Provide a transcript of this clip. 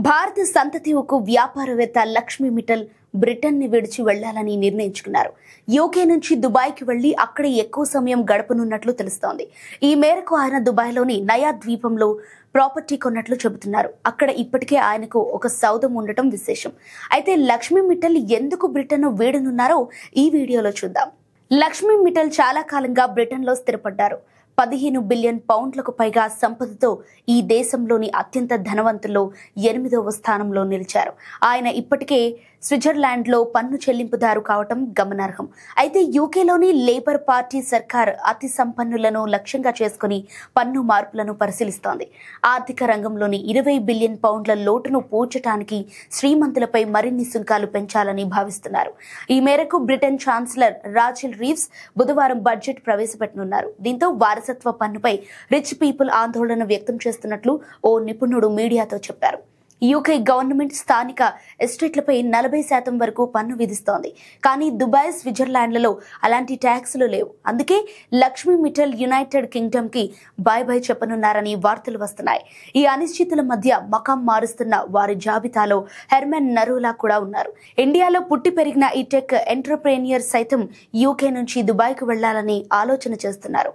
భారత సంతతికి వ్యాపారవేత్త లక్ష్మీ మిట్టల్ బ్రిటన్ ని విడిచి వెళ్లాలని నిర్ణయించుకున్నారు. యూకే నుంచి దుబాయ్కి వెళ్లి అక్కడ ఎక్కువ సమయం గడపనున్నట్లు తెలుస్తోంది. ఈ మేరకు ఆయన దుబాయ్లోని నయా ద్వీపంలో ప్రాపర్టీ కొన్నట్లు చెబుతున్నారు. అక్కడ ఇప్పటికే ఆయనకు ఒక సౌధం ఉండటం విశేషం. అయితే లక్ష్మీ మిట్టల్ ఎందుకు బ్రిటన్ వీడనున్నారో ఈ వీడియోలో చూద్దాం. లక్ష్మీ మిట్టల్ చాలా కాలంగా బ్రిటన్లో స్థిరపడ్డారు. 15 బిలియన్ పౌండ్లకు పైగా సంపదతో ఈ దేశంలోని అత్యంత ధనవంతుల్లో 8వ స్థానంలో నిలిచారు. ఆయన ఇప్పటికే స్విట్జర్లాండ్లో పన్ను చెల్లింపుదారు కావటం గమనార్హం. అయితే యూకేలోని లేబర్ పార్టీ సర్కార్ అతి సంపన్నులను లక్ష్యంగా చేసుకుని పన్ను మార్పులను పరిశీలిస్తోంది. ఆర్థిక రంగంలోని 20 బిలియన్ పౌండ్ల లోటును పూడ్చడానికి శ్రీమంతులపై మరిన్ని సుంకాలు పెంచాలని భావిస్తున్నారు. ఈ మేరకు బ్రిటన్ ఛాన్సలర్ రాచెల్ రీవ్స్ బుధవారం బడ్జెట్ ప్రవేశపెట్టనున్నారు. దీంతో వారసత్వ పన్నుపై రిచ్ పీపుల్ ఆందోళన వ్యక్తం చేస్తున్నట్లు ఓ నిపుణుడు మీడియాతో చెప్పారు. యూకే గవర్నమెంట్ స్థానిక ఎస్టేట్లపై 40% వరకు పన్ను విధిస్తోంది. కానీ దుబాయ్, స్విట్జర్లాండ్లలో అలాంటి ట్యాక్సులు లేవు. అందుకే లక్ష్మీ మిట్టల్ యునైటెడ్ కింగ్డమ్ కి బై చెప్పనున్నారని వార్తలు వస్తున్నాయి. ఈ అనిశ్చితుల మధ్య మకాం మారుస్తున్న వారి జాబితాలో హెర్మన్ నరూలా కూడా ఉన్నారు. ఇండియాలో పుట్టి పెరిగిన ఈ టెక్ ఎంటర్ప్రెన్యూర్ సైతం యూకే నుంచి దుబాయ్కు వెళ్లాలని ఆలోచన చేస్తున్నారు.